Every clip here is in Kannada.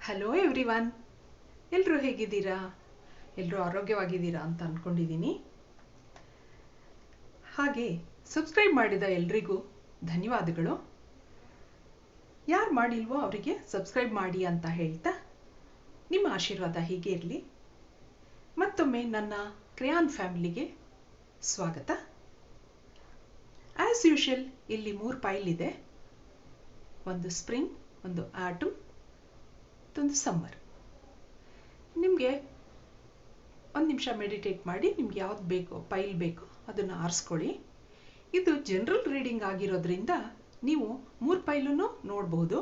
ಹಲೋ ಎವ್ರಿವನ್, ಎಲ್ಲರೂ ಹೇಗಿದ್ದೀರಾ? ಎಲ್ಲರೂ ಆರೋಗ್ಯವಾಗಿದ್ದೀರಾ ಅಂತ ಅಂದ್ಕೊಂಡಿದ್ದೀನಿ. ಹಾಗೆ ಸಬ್ಸ್ಕ್ರೈಬ್ ಮಾಡಿದ ಎಲ್ರಿಗೂ ಧನ್ಯವಾದಗಳು. ಯಾರು ಮಾಡಿಲ್ವೋ ಅವರಿಗೆ ಸಬ್ಸ್ಕ್ರೈಬ್ ಮಾಡಿ ಅಂತ ಹೇಳ್ತಾ ನಿಮ್ಮ ಆಶೀರ್ವಾದ ಹೀಗೆ ಇರಲಿ. ಮತ್ತೊಮ್ಮೆ ನನ್ನ ಕ್ರೇಯಾನ್ ಫ್ಯಾಮಿಲಿಗೆ ಸ್ವಾಗತ. ಆ್ಯಸ್ ಯೂಶುವಲ್ ಇಲ್ಲಿ 3 ಫೈಲ್ ಇದೆ. ಒಂದು ಸ್ಪ್ರಿಂಗ್, ಒಂದು ಆಟಮ್, ಮತ್ತೊಂದು ಸಮ್ಮರ್. ನಿಮಗೆ ಒಂದು ನಿಮಿಷ ಮೆಡಿಟೇಟ್ ಮಾಡಿ ನಿಮ್ಗೆ ಯಾವ್ದು ಬೇಕೋ ಫೈಲ್ ಬೇಕೋ ಅದನ್ನು ಆರಿಸ್ಕೊಳ್ಳಿ. ಇದು ಜನರಲ್ ರೀಡಿಂಗ್ ಆಗಿರೋದ್ರಿಂದ ನೀವು 3 ಫೈಲನ್ನು ನೋಡ್ಬೋದು.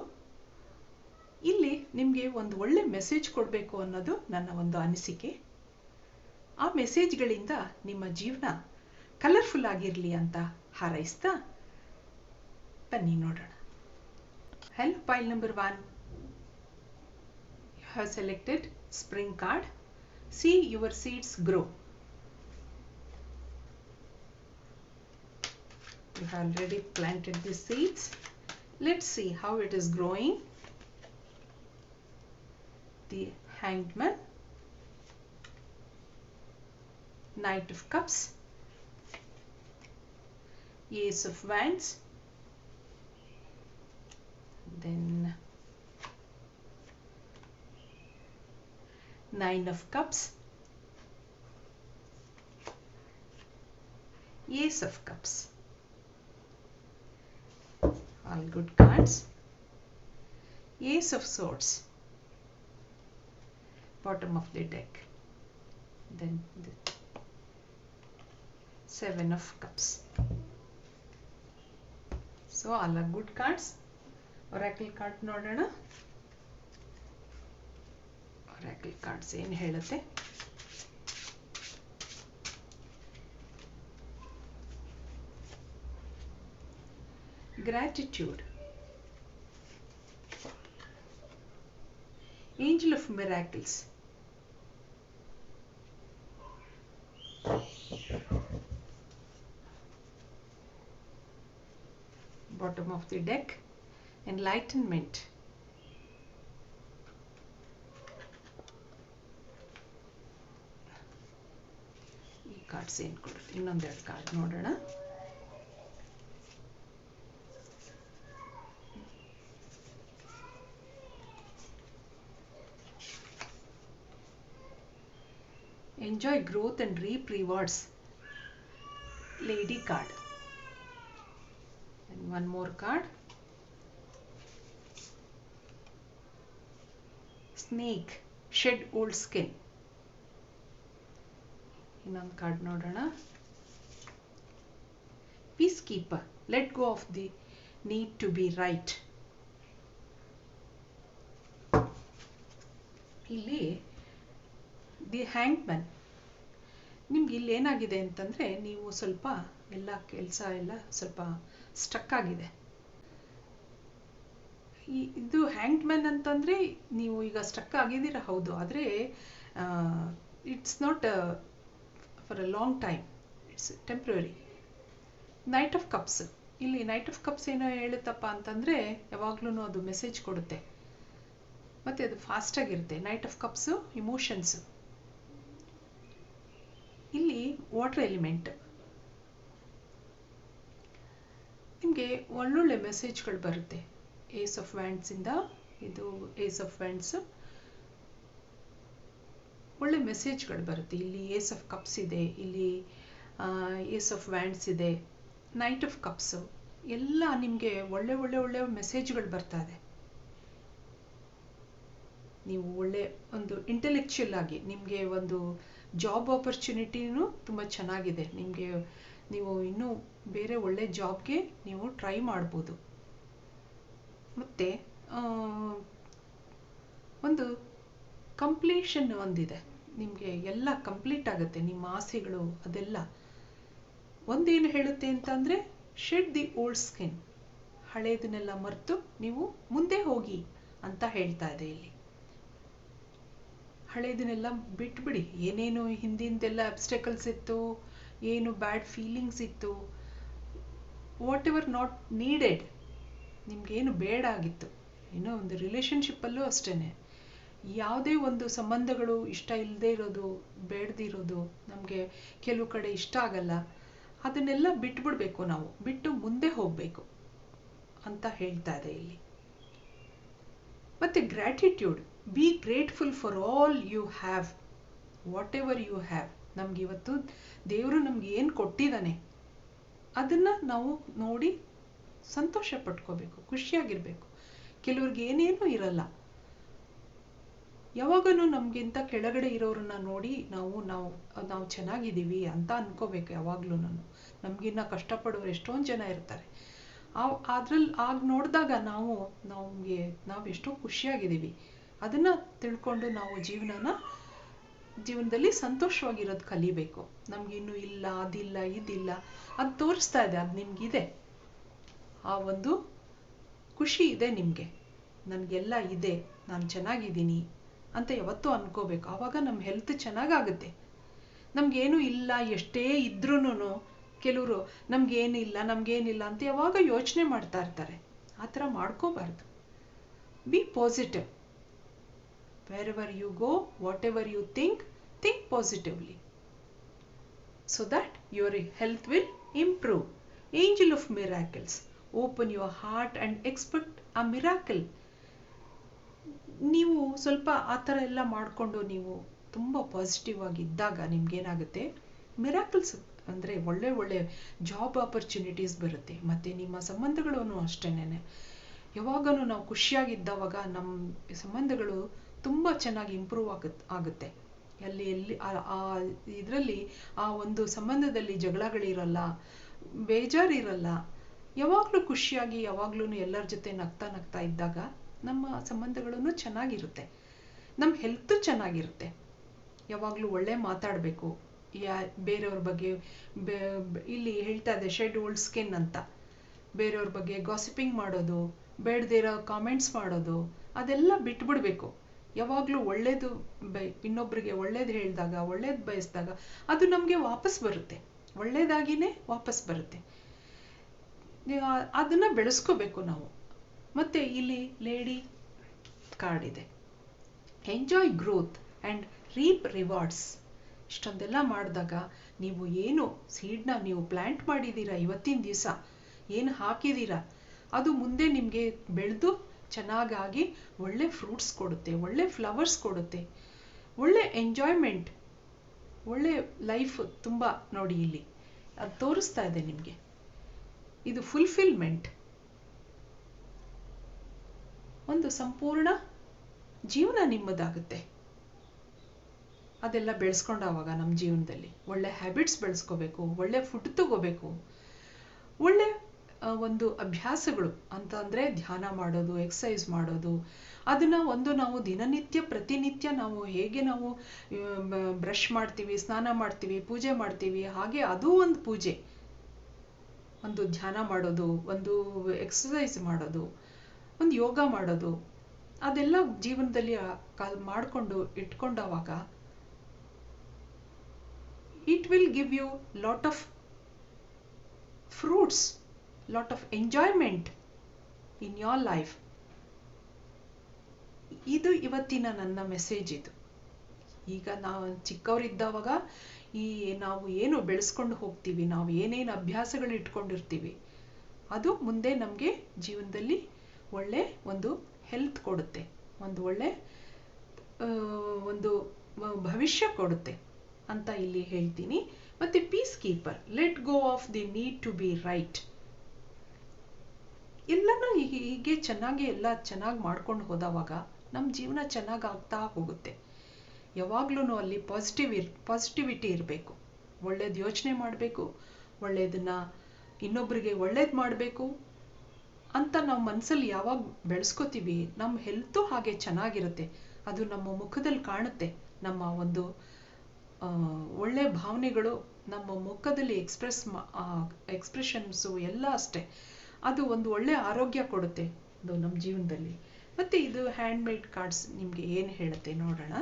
ಇಲ್ಲಿ ನಿಮಗೆ ಒಂದು ಒಳ್ಳೆ ಮೆಸೇಜ್ ಕೊಡಬೇಕು ಅನ್ನೋದು ನನ್ನ ಒಂದು ಅನಿಸಿಕೆ. ಆ ಮೆಸೇಜ್ಗಳಿಂದ ನಿಮ್ಮ ಜೀವನ ಕಲರ್ಫುಲ್ ಆಗಿರಲಿ ಅಂತ ಹಾರೈಸ್ತಾ ಬನ್ನಿ ನೋಡೋಣ. Help file number 1. You have selected spring card. See your seeds grow. You have already planted the seeds. Let's see how it is growing. The Hanged Man, Knight of Cups, Ace of Wands, then Nine of Cups, Ace of Cups. All good cards. Ace of Swords, bottom of the deck. Then the Seven of Cups. So all are good cards. Oracle card ನೋಡೋಣ. Oracle cards ಏನು ಹೇಳುತ್ತೆ? Gratitude, Angel of Miracles, bottom of the deck, Enlightenment, ಈ ಕಾರ್ಡ್ಸ್ ಏನು ಕೊಡುತ್ತೆ? ಇನ್ನೊಂದೆರಡು ಕಾರ್ಡ್ ನೋಡೋಣ. Enjoy growth and reap rewards, Lady card. And one more card, Snake, shed old skin. ಇನ್ನೊಂದು ಕಾರ್ಡ್ ನೋಡೋಣ. Peacekeeper, let go of the need to be right. ಇಲ್ಲಿ ದಿ ಹ್ಯಾಂಗ್ಡ್ ಮ್ಯಾನ್. ನಿಮ್ಗೆ ಇಲ್ಲಿ ಏನಾಗಿದೆ ಅಂತಂದರೆ, ನೀವು ಸ್ವಲ್ಪ ಎಲ್ಲ ಕೆಲಸ ಎಲ್ಲ ಸ್ವಲ್ಪ ಸ್ಟಕ್ ಆಗಿದೆ. ಇದು ಹ್ಯಾಂಗ್ಡ್ ಮ್ಯಾನ್ ಅಂತಂದರೆ ನೀವು ಈಗ ಸ್ಟಕ್ ಆಗಿದ್ದೀರಾ, ಹೌದು. ಆದರೆ it's not for a long time, it's temporary. Knight of cups, ಇಲ್ಲಿ ನೈಟ್ ಆಫ್ ಕಪ್ಸ್ ಏನೋ ಹೇಳುತ್ತಪ್ಪ ಅಂತಂದರೆ ಯಾವಾಗ್ಲೂ ಅದು ಮೆಸೇಜ್ ಕೊಡುತ್ತೆ, ಮತ್ತು ಅದು ಫಾಸ್ಟಾಗಿರುತ್ತೆ. Knight of cups emotions. ಇಲ್ಲಿ ವಾಟರ್ ಎಲಿಮೆಂಟ್. ನಿಮಗೆ ಒಳ್ಳೊಳ್ಳೆ ಮೆಸೇಜ್ಗಳು ಬರುತ್ತೆ. ಏಸ್ ಆಫ್ ವ್ಯಾಂಡ್ಸಿಂದ, ಇದು ಏಸ್ ಆಫ್ ವ್ಯಾಂಡ್ಸ್, ಒಳ್ಳೆ ಮೆಸೇಜ್ಗಳು ಬರುತ್ತೆ. ಇಲ್ಲಿ ಏಸ್ ಆಫ್ ಕಪ್ಸ್ ಇದೆ, ಇಲ್ಲಿ ಏಸ್ ಆಫ್ ವ್ಯಾಂಡ್ಸ್ ಇದೆ, ನೈಟ್ ಆಫ್ ಕಪ್ಸು, ಎಲ್ಲ ನಿಮಗೆ ಒಳ್ಳೆ ಒಳ್ಳೆ ಒಳ್ಳೆ ಮೆಸೇಜ್ಗಳು ಬರ್ತಾ ಇದೆ. ನೀವು ಒಳ್ಳೆ ಒಂದು ಇಂಟೆಲೆಕ್ಚುಯಲ್ ಆಗಿ ನಿಮಗೆ ಒಂದು ಜಾಬ್ ಆಪರ್ಚುನಿಟಿನೂ ತುಂಬ ಚೆನ್ನಾಗಿದೆ. ನಿಮಗೆ ನೀವು ಇನ್ನೂ ಬೇರೆ ಒಳ್ಳೆ ಜಾಬ್ಗೆ ನೀವು ಟ್ರೈ ಮಾಡ್ಬೋದು. ಮತ್ತು ಒಂದು ಕಂಪ್ಲೀಷನ್ ಒಂದಿದೆ. ನಿಮಗೆ ಎಲ್ಲ ಕಂಪ್ಲೀಟ್ ಆಗುತ್ತೆ, ನಿಮ್ಮ ಆಸೆಗಳು ಅದೆಲ್ಲ. ಒಂದೇನು ಹೇಳುತ್ತೆ ಅಂತಂದರೆ, ಶೆಡ್ ದಿ ಓಲ್ಡ್ ಸ್ಕಿನ್, ಹಳೇದನ್ನೆಲ್ಲ ಮರೆತು ನೀವು ಮುಂದೆ ಹೋಗಿ ಅಂತ ಹೇಳ್ತಾ ಇದೆ ಇಲ್ಲಿ. ಹಳೇದನ್ನೆಲ್ಲ ಬಿಟ್ಬಿಡಿ. ಏನೇನು ಹಿಂದಿಂದೆಲ್ಲ ಅಬ್ಸ್ಟೆಕಲ್ಸ್ ಇತ್ತು, ಏನು ಬ್ಯಾಡ್ ಫೀಲಿಂಗ್ಸ್ ಇತ್ತು, ವಾಟ್ ಎವರ್ ನಾಟ್ ನೀಡೆಡ್, ನಿಮಗೇನು ಬೇಡ ಆಗಿತ್ತು. ಏನೋ ಒಂದು ರಿಲೇಷನ್ಶಿಪ್ಪಲ್ಲೂ ಅಷ್ಟೇ, ಯಾವುದೇ ಒಂದು ಸಂಬಂಧಗಳು ಇಷ್ಟ ಇಲ್ಲದೆ ಇರೋದು, ಬೇಡದಿರೋದು, ನಮಗೆ ಕೆಲವು ಕಡೆ ಇಷ್ಟ ಆಗಲ್ಲ, ಅದನ್ನೆಲ್ಲ ಬಿಟ್ಬಿಡ್ಬೇಕು, ನಾವು ಬಿಟ್ಟು ಮುಂದೆ ಹೋಗಬೇಕು ಅಂತ ಹೇಳ್ತಾ ಇದೆ ಇಲ್ಲಿ. ಮತ್ತೆ gratitude, be grateful for all you have, whatever you have. ನಮ್ಗೆ ಇವತ್ತು ದೇವರು ನಮ್ಗೆ ಏನು ಕೊಟ್ಟಿದ್ದಾನೆ ಅದನ್ನ ನಾವು ನೋಡಿ ಸಂತೋಷ ಪಟ್ಕೋಬೇಕು, ಖುಷಿಯಾಗಿರ್ಬೇಕು. ಕೆಲವ್ರಿಗೆ ಏನೇನೂ ಇರಲ್ಲ, ಯಾವಾಗಲೂ ನಮ್ಗಿಂತ ಕೆಳಗಡೆ ಇರೋರನ್ನ ನೋಡಿ ನಾವು ಚೆನ್ನಾಗಿದ್ದೀವಿ ಅಂತ ಅನ್ಕೋಬೇಕು. ಯಾವಾಗ್ಲೂ ನಮ್ಗಿನ್ನ ಕಷ್ಟಪಡೋರು ಎಷ್ಟೊಂದು ಜನ ಇರ್ತಾರೆ. ಅದ್ರಲ್ಲಿ ಆಗ ನೋಡಿದಾಗ ನಾವು ಎಷ್ಟೋ ಖುಷಿಯಾಗಿದ್ದೀವಿ. ಅದನ್ನ ತಿಳ್ಕೊಂಡು ನಾವು ಜೀವನದಲ್ಲಿ ಸಂತೋಷವಾಗಿರೋದು ಕಲಿಬೇಕು. ನಮ್ಗಿನ್ನೂ ಇಲ್ಲ, ಅದಿಲ್ಲ, ಇದಿಲ್ಲ, ಅದು ತೋರಿಸ್ತಾ ಇದೆ, ಅದು ನಿಮ್ಗಿದೆ. ಆ ಒಂದು ಖುಷಿ ಇದೆ ನಿಮ್ಗೆ, ನನಗೆಲ್ಲ ಇದೆ, ನಾನು ಚೆನ್ನಾಗಿದ್ದೀನಿ ಅಂತ ಯಾವತ್ತೂ ಅನ್ಕೋಬೇಕು. ಆವಾಗ ನಮ್ಮ ಹೆಲ್ತ್ ಚೆನ್ನಾಗಾಗುತ್ತೆ. ನಮ್ಗೇನು ಇಲ್ಲ, ಎಷ್ಟೇ ಇದ್ರೂನು ಕೆಲವರು ನಮ್ಗೇನಿಲ್ಲ ಅಂತ ಯಾವಾಗ ಯೋಚನೆ ಮಾಡ್ತಾ ಇರ್ತಾರೆ. ಆ ಥರ ಮಾಡ್ಕೋಬಾರ್ದು. Be positive. wherever you go, whatever you think positively, so that your health will improve. Angel of miracles, open your heart and expect a miracle. ನೀವು ಸ್ವಲ್ಪ ಆ ಥರ ಎಲ್ಲ ಮಾಡಿಕೊಂಡು ನೀವು ತುಂಬ ಪಾಸಿಟಿವ್ ಆಗಿದ್ದಾಗ ನಿಮ್ಗೇನಾಗುತ್ತೆ, ಮಿರಾಕಲ್ಸ್ ಅಂದರೆ ಒಳ್ಳೆ ಜಾಬ್ ಆಪರ್ಚುನಿಟೀಸ್ ಬರುತ್ತೆ. ಮತ್ತು ನಿಮ್ಮ ಸಂಬಂಧಗಳೂ ಅಷ್ಟೇನೆ. ಯಾವಾಗಲೂ ನಾವು ಖುಷಿಯಾಗಿದ್ದವಾಗ ನಮ್ಮ ಸಂಬಂಧಗಳು ತುಂಬ ಚೆನ್ನಾಗಿ ಇಂಪ್ರೂವ್ ಆಗುತ್ತೆ. ಇದರಲ್ಲಿ ಆ ಒಂದು ಸಂಬಂಧದಲ್ಲಿ ಜಗಳಗಳಿರಲ್ಲ, ಬೇಜಾರಿರಲ್ಲ. ಯಾವಾಗಲೂ ಖುಷಿಯಾಗಿ, ಯಾವಾಗ್ಲೂ ಎಲ್ಲರ ಜೊತೆ ನಗ್ತಾ ಇದ್ದಾಗ ನಮ್ಮ ಸಂಬಂಧಗಳೂ ಚೆನ್ನಾಗಿರುತ್ತೆ, ನಮ್ಮ ಹೆಲ್ತ್ ಚೆನ್ನಾಗಿರುತ್ತೆ. ಯಾವಾಗಲೂ ಒಳ್ಳೆ ಮಾತಾಡಬೇಕು. ಬೇರೆಯವ್ರ ಬಗ್ಗೆ ಇಲ್ಲಿ ಹೇಳ್ತಾ ಇದೆ ಶೆಡ್ ಓಲ್ಡ್ ಸ್ಕಿನ್ ಅಂತ. ಬೇರೆಯವ್ರ ಬಗ್ಗೆ ಗಾಸಿಪಿಂಗ್ ಮಾಡೋದು, ಬೇಡದೇ ಇರೋ ಕಾಮೆಂಟ್ಸ್ ಮಾಡೋದು, ಅದೆಲ್ಲ ಬಿಟ್ಬಿಡ್ಬೇಕು. ಯಾವಾಗಲೂ ಒಳ್ಳೇದು ಇನ್ನೊಬ್ರಿಗೆ ಒಳ್ಳೇದು ಹೇಳಿದಾಗ, ಒಳ್ಳೇದು ಬಯಸಿದಾಗ ಅದು ನಮಗೆ ವಾಪಸ್ ಬರುತ್ತೆ, ಒಳ್ಳೇದಾಗಿನೇ ವಾಪಸ್ ಬರುತ್ತೆ. ಅದನ್ನ ಬೆಳೆಸ್ಕೋಬೇಕು ನಾವು. ಮತ್ತೆ ಇಲ್ಲಿ ಲೇಡಿ ಕಾರ್ಡ್ ಇದೆ, enjoy growth and reap rewards. ಇಷ್ಟೊಂದೆಲ್ಲ ಮಾಡಿದಾಗ ನೀವು ಏನು ಸೀಡ್ನ ನೀವು ಪ್ಲ್ಯಾಂಟ್ ಮಾಡಿದ್ದೀರಾ, ಇವತ್ತಿನ ದಿವಸ ಏನು ಹಾಕಿದ್ದೀರಾ, ಅದು ಮುಂದೆ ನಿಮಗೆ ಬೆಳೆದು ಚೆನ್ನಾಗಾಗಿ ಒಳ್ಳೆ ಫ್ರೂಟ್ಸ್ ಕೊಡುತ್ತೆ, ಒಳ್ಳೆ ಫ್ಲವರ್ಸ್ ಕೊಡುತ್ತೆ, ಒಳ್ಳೆ ಎಂಜಾಯ್ಮೆಂಟ್, ಒಳ್ಳೆ ಲೈಫ್ ತುಂಬ. ನೋಡಿ ಇಲ್ಲಿ ಅದು ತೋರಿಸ್ತಾ ಇದೆ ನಿಮಗೆ, ಇದು ಫುಲ್ಫಿಲ್ಮೆಂಟ್, ಒಂದು ಸಂಪೂರ್ಣ ಜೀವನ ನಿಮ್ಮದಾಗುತ್ತೆ. ಅದೆಲ್ಲ ಬೆಳೆಸ್ಕೊಂಡಾವಾಗ ನಮ್ಮ ಜೀವನದಲ್ಲಿ ಒಳ್ಳೆ ಹ್ಯಾಬಿಟ್ಸ್ ಬೆಳೆಸ್ಕೋಬೇಕು, ಒಳ್ಳೆ ಫುಡ್ ತಗೋಬೇಕು, ಒಳ್ಳೆ ಒಂದು ಅಭ್ಯಾಸಗಳು ಅಂತ ಅಂದರೆ ಧ್ಯಾನ ಮಾಡೋದು, ಎಕ್ಸಸೈಸ್ ಮಾಡೋದು. ಅದನ್ನ ನಾವು ಪ್ರತಿನಿತ್ಯ ನಾವು ಹೇಗೆ ನಾವು ಬ್ರಷ್ ಮಾಡ್ತೀವಿ, ಸ್ನಾನ ಮಾಡ್ತೀವಿ, ಪೂಜೆ ಮಾಡ್ತೀವಿ, ಹಾಗೆ ಅದು ಒಂದು ಪೂಜೆ. ಒಂದು ಧ್ಯಾನ ಮಾಡೋದು, ಒಂದು ಎಕ್ಸಸೈಸ್ ಮಾಡೋದು, ಒಂದು ಯೋಗ ಮಾಡೋದು, ಅದೆಲ್ಲ ಜೀವನದಲ್ಲಿ ಮಾಡಿಕೊಂಡು ಇಟ್ಕೊಂಡಾಗ it will give you lot of fruits, lot of enjoyment in your life. ಇದು ಇವತ್ತಿನ ನನ್ನ ಮೆಸೇಜ್. ಇದು ಈಗ ನಾವು ಚಿಕ್ಕವರಿದ್ದಾವಾಗ ನಾವು ಏನು ಬೆಳೆಸ್ಕೊಂಡು ಹೋಗ್ತೀವಿ, ನಾವು ಏನೇನು ಅಭ್ಯಾಸಗಳು ಇಟ್ಕೊಂಡಿರ್ತೀವಿ, ಅದು ಮುಂದೆ ನಮಗೆ ಜೀವನದಲ್ಲಿ ಒಳ್ಳೆ ಒಂದು ಹೆಲ್ತ್ ಕೊಡುತ್ತೆ, ಒಂದು ಒಳ್ಳೆ ಒಂದು ಭವಿಷ್ಯ ಕೊಡುತ್ತೆ ಅಂತ ಇಲ್ಲಿ ಹೇಳ್ತೀನಿ. ಮತ್ತೆ peacekeeper, let go of the need to be right. ಎಲ್ಲನೂ ಹೀಗೆ ಎಲ್ಲ ಚೆನ್ನಾಗಿ ಮಾಡ್ಕೊಂಡು ಹೋದವಾಗ ನಮ್ಮ ಜೀವನ ಚೆನ್ನಾಗಿ ಆಗ್ತಾ ಹೋಗುತ್ತೆ. ಯಾವಾಗ್ಲೂ ಅಲ್ಲಿ ಪಾಸಿಟಿವಿಟಿ ಇರಬೇಕು, ಒಳ್ಳೇದು ಯೋಚನೆ ಮಾಡಬೇಕು, ಒಳ್ಳೇದನ್ನ ಇನ್ನೊಬ್ಬರಿಗೆ ಒಳ್ಳೇದು ಮಾಡಬೇಕು ಅಂತ ನಾವು ಮನಸ್ಸಲ್ಲಿ ಯಾವಾಗ ಬೆಳೆಸ್ಕೋತೀವಿ, ನಮ್ಮ ಹೆಲ್ತು ಹಾಗೆ ಚೆನ್ನಾಗಿರುತ್ತೆ. ಅದು ನಮ್ಮ ಮುಖದಲ್ಲಿ ಕಾಣುತ್ತೆ. ನಮ್ಮ ಒಂದು ಒಳ್ಳೆ ಭಾವನೆಗಳು ನಮ್ಮ ಮುಖದಲ್ಲಿ ಎಕ್ಸ್ಪ್ರೆಷನ್ಸು ಎಲ್ಲ ಅಷ್ಟೇ. ಅದು ಒಂದು ಒಳ್ಳೆ ಆರೋಗ್ಯ ಕೊಡುತ್ತೆ ಅದು ನಮ್ಮ ಜೀವನದಲ್ಲಿ. ಮತ್ತೆ ಇದು ಹ್ಯಾಂಡ್ ಮೇಡ್ ಕಾರ್ಡ್ಸ್ ನಿಮಗೆ ಏನು ಹೇಳುತ್ತೆ ನೋಡೋಣ.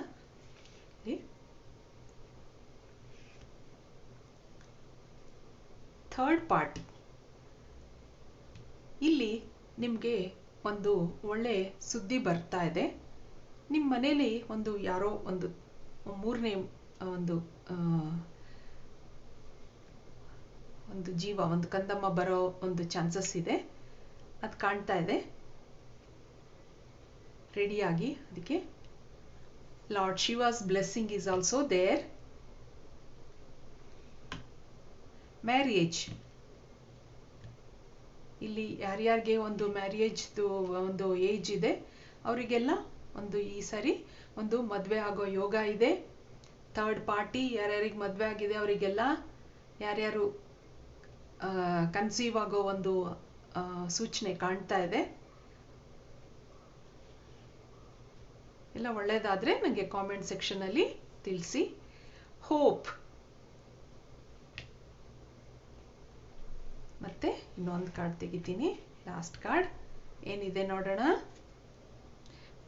ಥರ್ಡ್ ಪಾರ್ಟಿ, ಇಲ್ಲಿ ನಿಮಗೆ ಒಂದು ಒಳ್ಳೆ ಸುದ್ದಿ ಬರ್ತಾ ಇದೆ. ನಿಮ್ಮ ಮನೇಲಿ ಒಂದು ಯಾರೋ ಒಂದು ಮೂರನೇ ಒಂದು ಒಂದು ಜೀವ, ಒಂದು ಕಂದಮ್ಮ ಬರೋ ಒಂದು ಚಾನ್ಸಸ್ ಇದೆ. ಅದು ಕಾಣ್ತಾ ಇದೆ. ರೆಡಿಯಾಗಿ. ಅದಕ್ಕೆ Lord Shiva's blessing is also there. Marriage, ಇಲ್ಲಿ ಯಾರ್ಯಾರಿಗೆ ಒಂದು ಮ್ಯಾರೇಜ್ದು ಒಂದು ಏಜ್ ಇದೆ ಅವರಿಗೆಲ್ಲ ಒಂದು ಈ ಸರಿ ಒಂದು ಮದುವೆ ಆಗೋ ಯೋಗ ಇದೆ. ಥರ್ಡ್ ಪಾರ್ಟಿ ಯಾರ್ಯಾರಿಗೆ ಮದುವೆ ಆಗಿದೆ ಅವರಿಗೆಲ್ಲ, ಯಾರ್ಯಾರು ಕನ್ಸೀವ್ ಆಗೋ ಒಂದು ಸೂಚನೆ ಕಾಣ್ತಾ ಇದೆ. ಎಲ್ಲ ಒಳ್ಳೇದಾದ್ರೆ ನನಗೆ ಕಾಮೆಂಟ್ ಸೆಕ್ಷನಲ್ಲಿ ತಿಳಿಸಿ. ಹೋಪ್. ಮತ್ತೆ ಇನ್ನೊಂದು ಕಾರ್ಡ್ ತೆಗಿತೀನಿ, ಲಾಸ್ಟ್ ಕಾರ್ಡ್ ಏನಿದೆ ನೋಡೋಣ.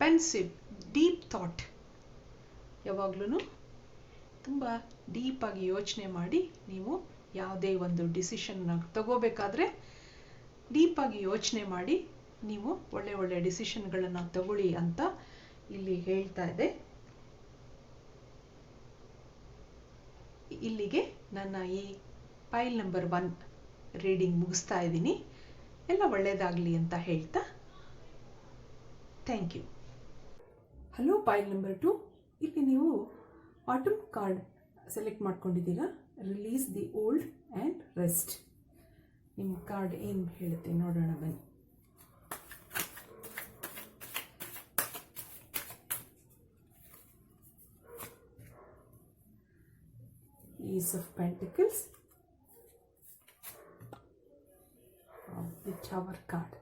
ಪೆನ್ಸಿವ್, ಡೀಪ್ ಥಾಟ್. ಯಾವಾಗ್ಲೂ ತುಂಬ ಡೀಪಾಗಿ ಯೋಚನೆ ಮಾಡಿ ನೀವು ಯಾವುದೇ ಒಂದು ಡಿಸಿಷನ್ನ ತಗೋಬೇಕಾದ್ರೆ ಡೀಪಾಗಿ ಯೋಚನೆ ಮಾಡಿ ನೀವು ಒಳ್ಳೆ ಒಳ್ಳೆ ಡಿಸಿಷನ್ಗಳನ್ನು ತಗೊಳ್ಳಿ ಅಂತ ಇಲ್ಲಿ ಹೇಳ್ತಾ ಇದೆ. ಇಲ್ಲಿಗೆ ನನ್ನ ಈ ಪೈಲ್ ನಂಬರ್ 1 ರೀಡಿಂಗ್ ಮುಗಿಸ್ತಾ ಇದ್ದೀನಿ. ಎಲ್ಲ ಒಳ್ಳೆಯದಾಗಲಿ ಅಂತ ಹೇಳ್ತಾ thank you. Hello, pile number 2. ಇಲ್ಲಿ ನೀವು ಆಟಮ್ ಕಾರ್ಡ್ ಸೆಲೆಕ್ಟ್ ಮಾಡ್ಕೊಂಡಿದ್ದೀರಾ. Release the old and rest. ನಿಮ್ಮ ಕಾರ್ಡ್ ಏನು ಹೇಳುತ್ತೆ ನೋಡೋಣ ಬನ್ನಿ. Ace of Pentacles, the Tower card,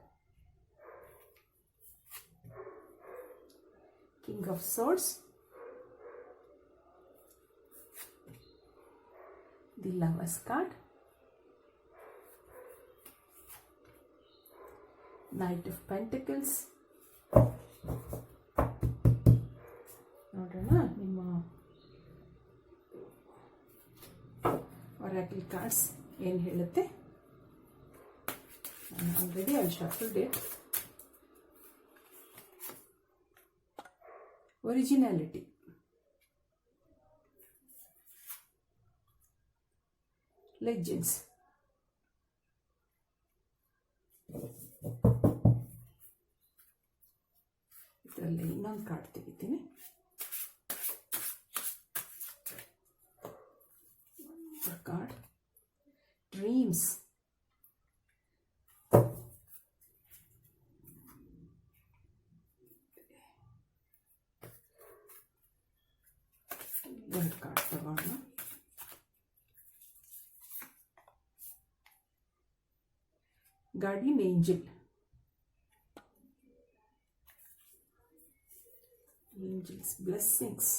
King of Swords, the Lover's card, Knight of Pentacles. ನೋಡೋಣ ನಿಮ್ಮ oracle cards ಏನು ಹೇಳುತ್ತೆ. Already I shuffled it. Originality, legends, ಇದರಲ್ಲಿ ಇನ್ನೊಂದು ಕಾರ್ಡ್ ತೆಗಿತೀನಿ. ಕಾರ್ಡ್ ಡ್ರೀಮ್ಸ್, ಎರಡು ಕಾರ್ಡ್ ತಗೋಣ. Guardian angel, angels blessings,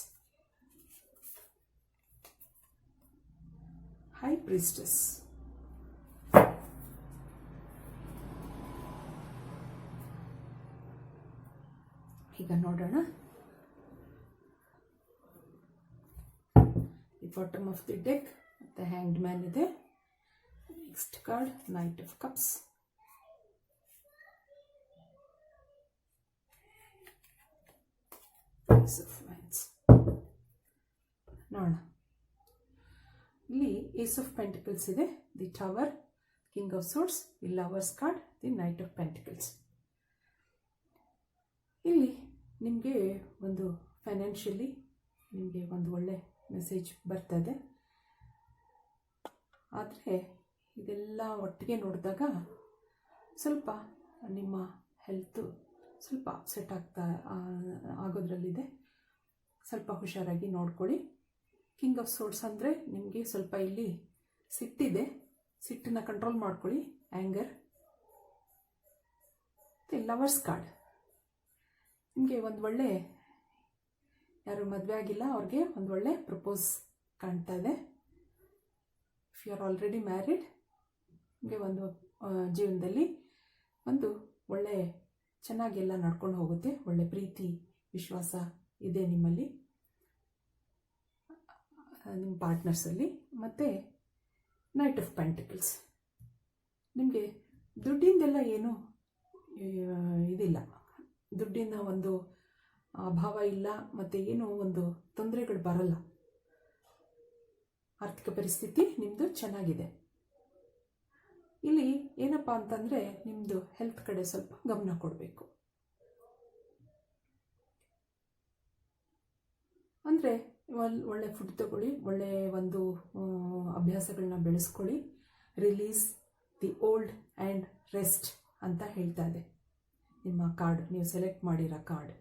High Priestess, ಈಗ ನೋಡೋಣ. The bottom of the deck, the Hanged Man ಇದೆ. Next card, Knight of Cups, Ace of Wands. ನೋಡೋಣ. ಇಲ್ಲಿ ಏಸ್ ಆಫ್ ಪೆಂಟಿಕಲ್ಸ್ ಇದೆ, the tower, king of swords, the lovers card, the knight of pentacles. ಇಲ್ಲಿ ನಿಮಗೆ ಒಂದು ಫೈನಾನ್ಷಿಯಲಿ ನಿಮಗೆ ಒಂದು ಒಳ್ಳೆ ಮೆಸೇಜ್ ಬರ್ತದೆ. ಆದರೆ ಇದೆಲ್ಲ ಒಟ್ಟಿಗೆ ನೋಡಿದಾಗ ಸ್ವಲ್ಪ ನಿಮ್ಮ ಹೆಲ್ತು ಸ್ವಲ್ಪ ಅಪ್ಸೆಟ್ ಆಗೋದ್ರಲ್ಲಿದೆ. ಸ್ವಲ್ಪ ಹುಷಾರಾಗಿ ನೋಡ್ಕೊಳ್ಳಿ. ಕಿಂಗ್ ಆಫ್ ಸೋರ್ಡ್ಸ್ ಅಂದರೆ ನಿಮಗೆ ಸ್ವಲ್ಪ ಇಲ್ಲಿ ಸಿಟ್ಟಿದೆ, ಸಿಟ್ಟನ್ನು ಕಂಟ್ರೋಲ್ ಮಾಡ್ಕೊಳ್ಳಿ, ಆ್ಯಂಗರ್. ಮತ್ತು ಲವರ್ಸ್ ಕಾರ್ಡ್, ನಿಮಗೆ ಒಂದು ಒಳ್ಳೆ, ಯಾರು ಮದುವೆ ಆಗಿಲ್ಲ ಅವ್ರಿಗೆ ಒಂದು ಒಳ್ಳೆ ಪ್ರಪೋಸ್ ಕಾಣ್ತಾ ಇದೆ. If you are already married, ನಿಮಗೆ ಒಂದು ಜೀವನದಲ್ಲಿ ಒಂದು ಒಳ್ಳೆ ಚೆನ್ನಾಗಿ ಎಲ್ಲ ನಡ್ಕೊಂಡು ಹೋಗುತ್ತೆ. ಒಳ್ಳೆ ಪ್ರೀತಿ ವಿಶ್ವಾಸ ಇದೆ ನಿಮ್ಮಲ್ಲಿ, ನಿಮ್ಮ ಪಾರ್ಟ್ನರ್ಸಲ್ಲಿ. ಮತ್ತು ನೈಟ್ ಆಫ್ ಪೆಂಟಿಕಲ್ಸ್, ನಿಮಗೆ ದುಡ್ಡಿಂದೆಲ್ಲ ಏನು ಇದಿಲ್ಲ. ದುಡ್ಡಿನ ಒಂದು ಅಭಾವ ಇಲ್ಲ, ಮತ್ತು ಏನೂ ಒಂದು ತೊಂದರೆಗಳು ಬರಲ್ಲ. ಆರ್ಥಿಕ ಪರಿಸ್ಥಿತಿ ನಿಮ್ಮದು ಚೆನ್ನಾಗಿದೆ. ಇಲ್ಲಿ ಏನಪ್ಪ ಅಂತಂದರೆ ನಿಮ್ಮದು ಹೆಲ್ತ್ ಕಡೆ ಸ್ವಲ್ಪ ಗಮನ ಕೊಡಬೇಕು. ಅಂದರೆ ಒಳ್ಳೆ ಫುಡ್ ತಗೊಳ್ಳಿ, ಒಳ್ಳೆ ಒಂದು ಅಭ್ಯಾಸಗಳನ್ನ ಬೆಳೆಸ್ಕೊಳ್ಳಿ. Release the old and rest ಅಂತ ಹೇಳ್ತಾ ಇದೆ ನಿಮ್ಮ ಕಾರ್ಡ್. ನೀವು ಸೆಲೆಕ್ಟ್ ಮಾಡಿರೋ ಕಾರ್ಡ್.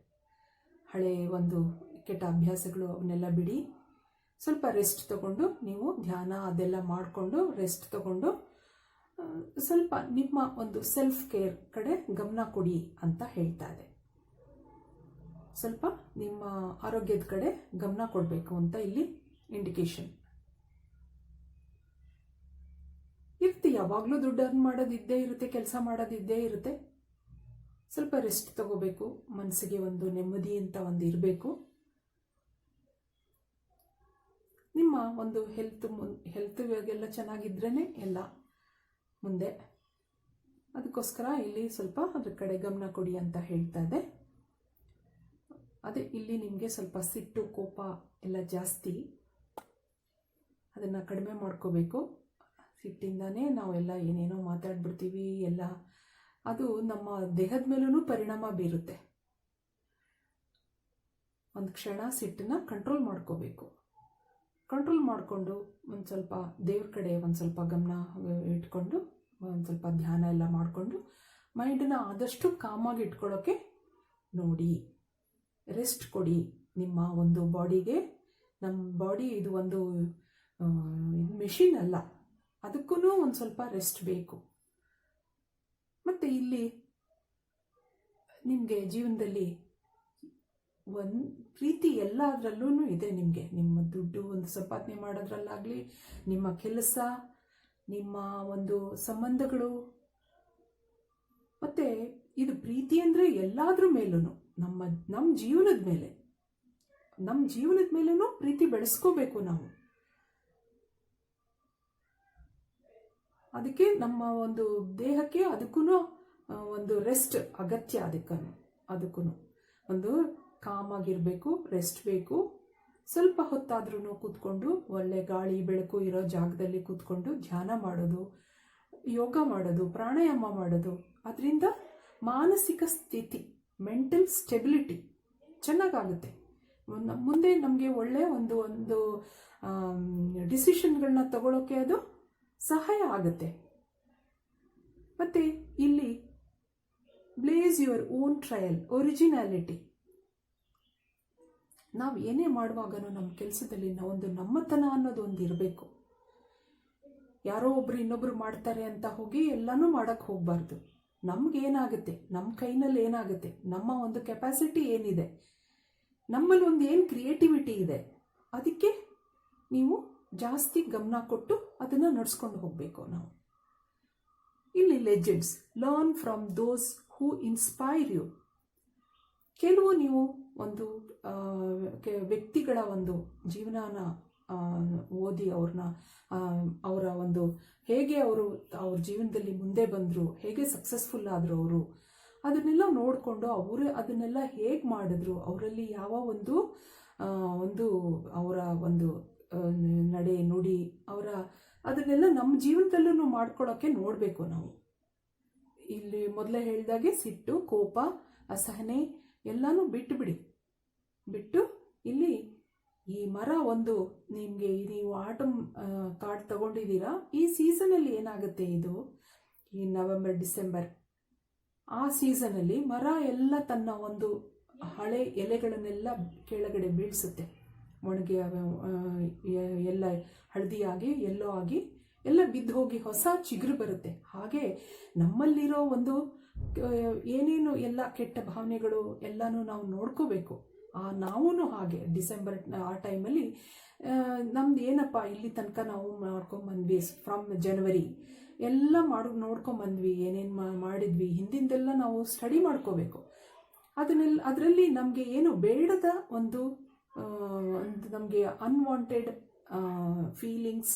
ಹಳೆ ಒಂದು ಕೆಟ್ಟ ಅಭ್ಯಾಸಗಳು ಅವನ್ನೆಲ್ಲ ಬಿಡಿ. ಸ್ವಲ್ಪ ರೆಸ್ಟ್ ತಗೊಂಡು, ನೀವು ಧ್ಯಾನ ಅದೆಲ್ಲ ಮಾಡಿಕೊಂಡು ರೆಸ್ಟ್ ತಗೊಂಡು ಸ್ವಲ್ಪ ನಿಮ್ಮ ಒಂದು ಸೆಲ್ಫ್ ಕೇರ್ ಕಡೆ ಗಮನ ಕೊಡಿ ಅಂತ ಹೇಳ್ತಾ ಇದೆ. ಸ್ವಲ್ಪ ನಿಮ್ಮ ಆರೋಗ್ಯದ ಕಡೆ ಗಮನ ಕೊಡಬೇಕು ಅಂತ ಇಲ್ಲಿ ಇಂಡಿಕೇಶನ್ ಇರುತ್ತೆ. ಯಾವಾಗಲೂ ದುಡ್ಡು ಅರ್ನ್ ಮಾಡೋದಿದ್ದೇ ಇರುತ್ತೆ, ಕೆಲಸ ಮಾಡೋದಿದ್ದೇ ಇರುತ್ತೆ. ಸ್ವಲ್ಪ ರೆಸ್ಟ್ ತಗೋಬೇಕು, ಮನಸ್ಸಿಗೆ ಒಂದು ನೆಮ್ಮದಿ ಅಂತ ಒಂದು ಇರಬೇಕು. ನಿಮ್ಮ ಒಂದು ಹೆಲ್ತ್ ಇವಾಗೆಲ್ಲ ಚೆನ್ನಾಗಿದ್ರೇ ಎಲ್ಲ ಮುಂದೆ. ಅದಕ್ಕೋಸ್ಕರ ಇಲ್ಲಿ ಸ್ವಲ್ಪ ಅದ್ರ ಕಡೆ ಗಮನ ಕೊಡಿ ಅಂತ ಹೇಳ್ತಾ ಇದೆ. ಅದೇ ಇಲ್ಲಿ ನಿಮಗೆ ಸ್ವಲ್ಪ ಸಿಟ್ಟು ಕೋಪ ಎಲ್ಲ ಜಾಸ್ತಿ, ಅದನ್ನು ಕಡಿಮೆ ಮಾಡ್ಕೋಬೇಕು. ಸಿಟ್ಟಿಂದಾನೇ ನಾವೆಲ್ಲ ಏನೇನೋ ಮಾತಾಡ್ಬಿಡ್ತೀವಿ ಎಲ್ಲ. ಅದು ನಮ್ಮ ದೇಹದ ಮೇಲೂ ಪರಿಣಾಮ ಬೀರುತ್ತೆ. ಒಂದು ಕ್ಷಣ ಸಿಟ್ಟನ್ನ ಕಂಟ್ರೋಲ್ ಮಾಡ್ಕೋಬೇಕು. ಕಂಟ್ರೋಲ್ ಮಾಡಿಕೊಂಡು ಒಂದು ಸ್ವಲ್ಪ ದೇವ್ರ ಕಡೆ ಒಂದು ಸ್ವಲ್ಪ ಗಮನ ಇಟ್ಕೊಂಡು ಒಂದು ಸ್ವಲ್ಪ ಧ್ಯಾನ ಎಲ್ಲ ಮಾಡಿಕೊಂಡು ಮೈಂಡನ್ನ ಆದಷ್ಟು ಕಾಮಾಗಿ ಇಟ್ಕೊಳ್ಳೋಕ್ಕೆ ನೋಡಿ. ರೆಸ್ಟ್ ಕೊಡಿ ನಿಮ್ಮ ಒಂದು ಬಾಡಿಗೆ. ನಮ್ಮ ಬಾಡಿ ಇದು ಒಂದು ಮೆಷಿನ್ ಅಲ್ಲ, ಅದಕ್ಕೂ ಒಂದು ಸ್ವಲ್ಪ ರೆಸ್ಟ್ ಬೇಕು. ಮತ್ತು ಇಲ್ಲಿ ನಿಮಗೆ ಜೀವನದಲ್ಲಿ ಒಂದು ಪ್ರೀತಿ ಎಲ್ಲದರಲ್ಲೂ ಇದೆ. ನಿಮಗೆ ನಿಮ್ಮ ದುಡ್ಡು ಒಂದು ಸಂಪಾದನೆ ಮಾಡೋದ್ರಲ್ಲಾಗಲಿ, ನಿಮ್ಮ ಕೆಲಸ, ನಿಮ್ಮ ಒಂದು ಸಂಬಂಧಗಳು, ಮತ್ತು ಇದು ಪ್ರೀತಿ ಅಂದರೆ ಎಲ್ಲಾದ್ರ ಮೇಲೂ, ನಮ್ಮ ಜೀವನದ ಮೇಲೂ ಪ್ರೀತಿ ಬೆಳೆಸ್ಕೋಬೇಕು ನಾವು. ಅದಕ್ಕೆ ನಮ್ಮ ಒಂದು ದೇಹಕ್ಕೆ ಅದಕ್ಕೂ ಒಂದು ರೆಸ್ಟ್ ಅಗತ್ಯ. ಅದಕ್ಕೂ ಒಂದು ಕಾಮಾಗಿರಬೇಕು, ರೆಸ್ಟ್ ಬೇಕು. ಸ್ವಲ್ಪ ಹೊತ್ತಾದ್ರೂ ಕೂತ್ಕೊಂಡು ಒಳ್ಳೆ ಗಾಳಿ ಬೆಳಕು ಇರೋ ಜಾಗದಲ್ಲಿ ಕೂತ್ಕೊಂಡು ಧ್ಯಾನ ಮಾಡೋದು, ಯೋಗ ಮಾಡೋದು, ಪ್ರಾಣಾಯಾಮ ಮಾಡೋದು. ಅದರಿಂದ ಮಾನಸಿಕ ಸ್ಥಿತಿ, ಮೆಂಟಲ್ ಸ್ಟೆಬಿಲಿಟಿ ಚೆನ್ನಾಗಾಗುತ್ತೆ. ಮುಂದೆ ನಮಗೆ ಒಳ್ಳೆ ಒಂದು ಡಿಸಿಷನ್ಗಳನ್ನ ತಗೊಳ್ಳೋಕೆ ಅದು ಸಹಾಯ ಆಗುತ್ತೆ. ಮತ್ತು ಇಲ್ಲಿ bless your own trial, originality. ನಾವು ಏನೇ ಮಾಡುವಾಗನೂ ನಮ್ಮ ಕೆಲಸದಲ್ಲಿ ಒಂದು ನಮ್ಮತನ ಅನ್ನೋದು ಒಂದು ಇರಬೇಕು. ಯಾರೋ ಒಬ್ರು ಇನ್ನೊಬ್ರು ಮಾಡ್ತಾರೆ ಅಂತ ಹೋಗಿ ಎಲ್ಲನೂ ಮಾಡೋಕ್ಕೆ ಹೋಗಬಾರ್ದು. ನಮಗೇನಾಗುತ್ತೆ, ನಮ್ಮ ಕೈನಲ್ಲಿ ಏನಾಗುತ್ತೆ, ನಮ್ಮ ಒಂದು ಕೆಪಾಸಿಟಿ ಏನಿದೆ, ನಮ್ಮಲ್ಲಿ ಒಂದು ಏನು ಕ್ರಿಯೇಟಿವಿಟಿ ಇದೆ, ಅದಕ್ಕೆ ನೀವು ಜಾಸ್ತಿ ಗಮನ ಕೊಟ್ಟು ಅದನ್ನು ನಡ್ಸ್ಕೊಂಡು ಹೋಗಬೇಕು ನಾವು. ಇಲ್ಲಿ legends, learn from those who inspire you. ಕೆಲವು ನೀವು ಒಂದು ವ್ಯಕ್ತಿಗಳ ಒಂದು ಜೀವನನ ಓದಿ ಅವರ ಒಂದು ಹೇಗೆ ಅವ್ರ ಜೀವನದಲ್ಲಿ ಮುಂದೆ ಬಂದರು, ಹೇಗೆ ಸಕ್ಸಸ್ಫುಲ್ ಆದರು ಅವರು, ಅದನ್ನೆಲ್ಲ ನೋಡಿಕೊಂಡು ಅದನ್ನೆಲ್ಲ ಹೇಗೆ ಮಾಡಿದ್ರು, ಅವರಲ್ಲಿ ಯಾವ ಒಂದು ಅವರ ಒಂದು ನಡೆ ನುಡಿ, ಅದನ್ನೆಲ್ಲ ನಮ್ಮ ಜೀವನದಲ್ಲೂ ಮಾಡ್ಕೊಳ್ಳೋಕ್ಕೆ ನೋಡಬೇಕು ನಾವು. ಇಲ್ಲಿ ಮೊದಲೇ ಹೇಳಿದಾಗೆ ಸಿಟ್ಟು, ಕೋಪ, ಅಸಹನೆ ಎಲ್ಲನೂ ಬಿಟ್ಟು ಇಲ್ಲಿ ಈ ಮರ ಒಂದು ನಿಮಗೆ, ನೀವು ಆಟಮ್ ಕಾರ್ಡ್ ತಗೊಂಡಿದ್ದೀರಾ, ಈ ಸೀಸನಲ್ಲಿ ಏನಾಗುತ್ತೆ, ಇದು ಈ ನವೆಂಬರ್ ಡಿಸೆಂಬರ್ ಆ ಸೀಸನಲ್ಲಿ ಮರ ಎಲ್ಲ ತನ್ನ ಒಂದು ಹಳೆ ಎಲೆಗಳನ್ನೆಲ್ಲ ಕೆಳಗಡೆ ಬೀಳಿಸುತ್ತೆ. ಒಣಗಿ ಎಲ್ಲ ಹಳದಿಯಾಗಿ ಎಲ್ಲೋ ಆಗಿ ಎಲ್ಲ ಬಿದ್ದು ಹೋಗಿ ಹೊಸ ಚಿಗುರು ಬರುತ್ತೆ. ಹಾಗೆ ನಮ್ಮಲ್ಲಿರೋ ಒಂದು ಏನೇನು ಎಲ್ಲ ಕೆಟ್ಟ ಭಾವನೆಗಳು ಎಲ್ಲನೂ ನಾವು ನೋಡ್ಕೋಬೇಕು. ನಾವೂ ಹಾಗೆ ಡಿಸೆಂಬರ್ ಆ ಟೈಮಲ್ಲಿ ನಮ್ದು ಏನಪ್ಪ ಇಲ್ಲಿ ತನಕ ನಾವು ಮಾಡ್ಕೊಂಬಂದ್ವಿ, ಫ್ರಮ್ ಜನವರಿ ಎಲ್ಲ ನೋಡ್ಕೊಂಬಂದ್ವಿ, ಏನೇನು ಮಾಡಿದ್ವಿ ಹಿಂದಿಂದೆಲ್ಲ ನಾವು ಸ್ಟಡಿ ಮಾಡ್ಕೋಬೇಕು. ಅದರಲ್ಲಿ ನಮಗೆ ಏನು ಬೇಡದ ಒಂದು ನಮಗೆ ಅನ್ವಾಂಟೆಡ್ ಫೀಲಿಂಗ್ಸ್